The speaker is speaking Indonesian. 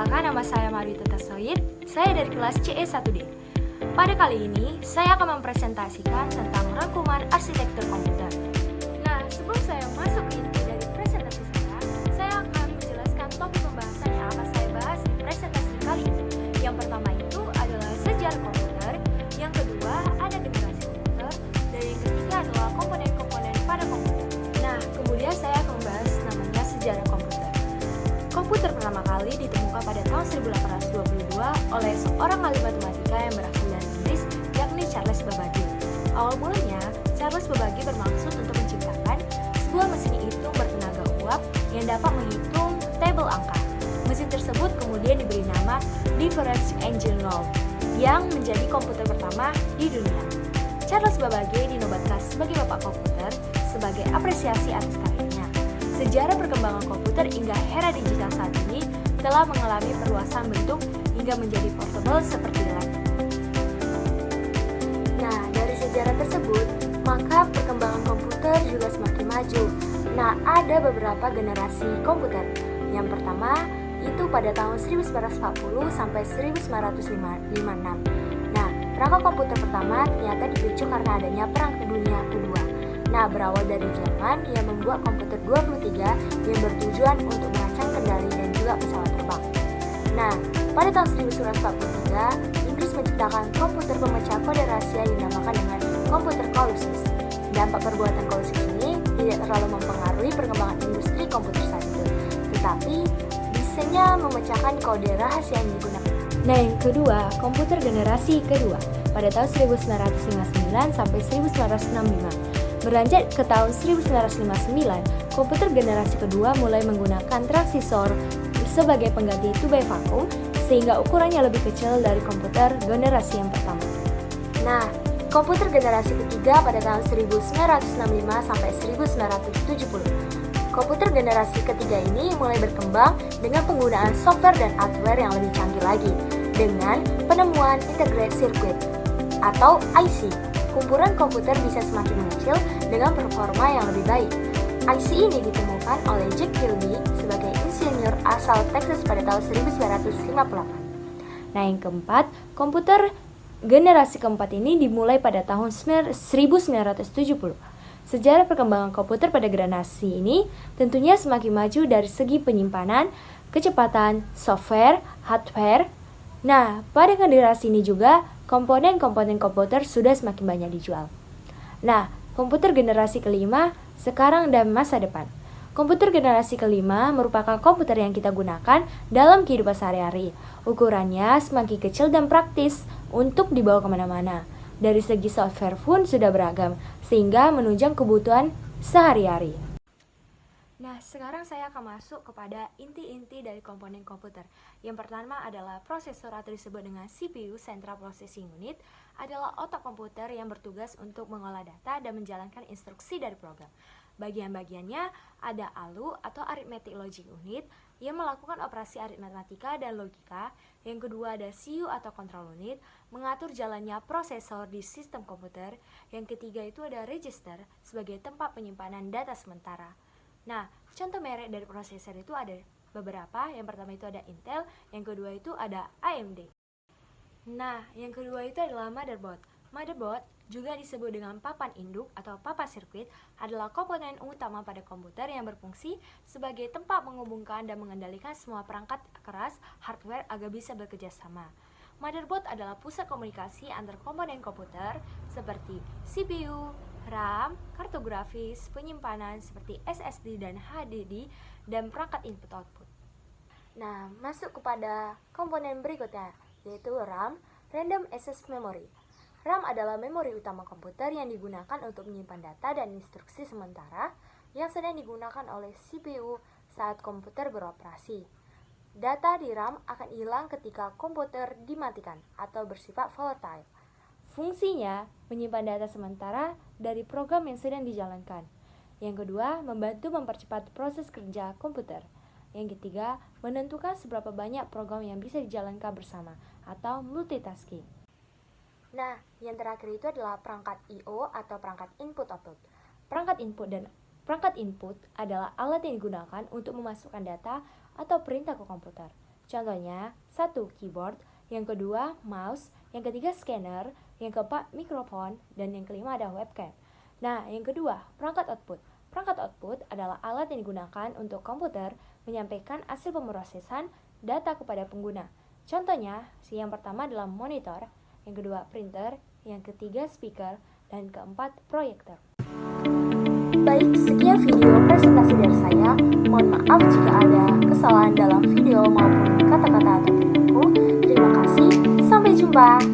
Perkenalkan, nama saya Marwita Tasoid. Saya dari kelas CE1D. Pada kali ini, saya akan mempresentasikan tentang rangkuman arsitektur komputer. Nah, sebelum saya masuk ke inti dari presentasi saya akan menjelaskan topik pembahasan yang akan saya bahas di presentasi kali ini. Yang pertama itu adalah sejarah komputer, yang kedua ada generasi komputer, dan yang ketiga adalah komponen-komponen pada komputer. Nah, kemudian saya akan membahas namanya sejarah komputer. Komputer pertama kali ditemukan pada tahun 1822 oleh seorang ahli matematika yang berasal dari Inggris, yakni Charles Babbage. Awal mulanya, Charles Babbage bermaksud untuk menciptakan sebuah mesin hitung bertenaga uap yang dapat menghitung tabel angka. Mesin tersebut kemudian diberi nama Difference Engine Roll, yang menjadi komputer pertama di dunia. Charles Babbage dinobatkan sebagai bapak komputer sebagai apresiasi atas karyanya. Sejarah perkembangan komputer hingga era digital saat ini telah mengalami perluasan bentuk hingga menjadi portable seperti laptop. Nah, dari sejarah tersebut, maka perkembangan komputer juga semakin maju. Nah, ada beberapa generasi komputer. Yang pertama, itu pada tahun 1940 sampai 1956. Nah, perangkat komputer pertama ternyata dipicu karena adanya Perang Dunia Kedua. Nah, berawal dari Jerman yang membuat komputer 23 yang bertujuan untuk merancang kendali dan juga pesawat terbang. Nah, pada tahun 1943, Inggris menciptakan komputer pemecah kode rahasia yang dinamakan dengan komputer Colossus. Dampak perbuatan Colossus ini tidak terlalu mempengaruhi perkembangan industri komputer saat itu, tetapi bisanya memecahkan kode rahasia yang digunakan. Nah, yang kedua, komputer generasi kedua pada tahun 1959 sampai 1965. Beranjak ke tahun 1959, komputer generasi kedua mulai menggunakan transistor sebagai pengganti tubai vakum sehingga ukurannya lebih kecil dari komputer generasi yang pertama. Nah, komputer generasi ketiga pada tahun 1965 sampai 1970. Komputer generasi ketiga ini mulai berkembang dengan penggunaan software dan hardware yang lebih canggih lagi dengan penemuan integrated circuit atau IC. Kumpulan komputer bisa semakin mengecil dengan performa yang lebih baik. IC ini ditemukan oleh Jack Kilby sebagai insinyur asal Texas pada tahun 1958. Nah, yang keempat, komputer generasi keempat ini dimulai pada tahun 1970. Sejarah perkembangan komputer pada generasi ini tentunya semakin maju dari segi penyimpanan, kecepatan, software, hardware. Nah, pada generasi ini juga komponen-komponen komputer sudah semakin banyak dijual. Nah, komputer generasi kelima sekarang dan masa depan. Komputer generasi kelima merupakan komputer yang kita gunakan dalam kehidupan sehari-hari. Ukurannya semakin kecil dan praktis untuk dibawa kemana-mana. Dari segi software pun sudah beragam, sehingga menunjang kebutuhan sehari-hari. Nah, sekarang saya akan masuk kepada inti-inti dari komponen komputer. Yang pertama adalah prosesor atau disebut dengan CPU, Central Processing Unit, adalah otak komputer yang bertugas untuk mengolah data dan menjalankan instruksi dari program. Bagian-bagiannya ada ALU atau Arithmetic Logic Unit yang melakukan operasi aritmatika dan logika. Yang kedua ada CPU atau Control Unit, mengatur jalannya prosesor di sistem komputer. Yang ketiga itu ada Register sebagai tempat penyimpanan data sementara. Nah, contoh merek dari prosesor itu ada beberapa. Yang pertama itu ada Intel, yang kedua itu ada AMD. Nah, yang kedua itu adalah motherboard. Motherboard juga disebut dengan papan induk atau papan sirkuit, adalah komponen utama pada komputer yang berfungsi sebagai tempat menghubungkan dan mengendalikan semua perangkat keras hardware agar bisa bekerja sama. Motherboard adalah pusat komunikasi antar komponen komputer seperti CPU, RAM, kartu grafis, penyimpanan seperti SSD dan HDD, dan perangkat input-output. Nah, masuk kepada komponen berikutnya, yaitu RAM, Random Access Memory. RAM adalah memori utama komputer yang digunakan untuk menyimpan data dan instruksi sementara yang sedang digunakan oleh CPU saat komputer beroperasi. Data di RAM akan hilang ketika komputer dimatikan atau bersifat volatile. Fungsinya menyimpan data sementara dari program yang sedang dijalankan. Yang kedua, membantu mempercepat proses kerja komputer. Yang ketiga, menentukan seberapa banyak program yang bisa dijalankan bersama atau multitasking. Nah, yang terakhir itu adalah perangkat I/O atau perangkat input-output. Perangkat input dan perangkat input adalah alat yang digunakan untuk memasukkan data atau perintah ke komputer. Contohnya, 1. Keyboard, yang kedua mouse, yang ketiga scanner, yang keempat mikrofon, dan yang kelima ada webcam. Nah, yang kedua, perangkat output. Perangkat output adalah alat yang digunakan untuk komputer menyampaikan hasil pemrosesan data kepada pengguna. Contohnya, yang pertama adalah monitor, yang kedua printer, yang ketiga speaker, dan keempat proyektor. Baik, sekian video presentasi dari saya. Mohon maaf jika ada kesalahan dalam video maupun kata-kata atau tulisanku. Terima kasih, sampai jumpa.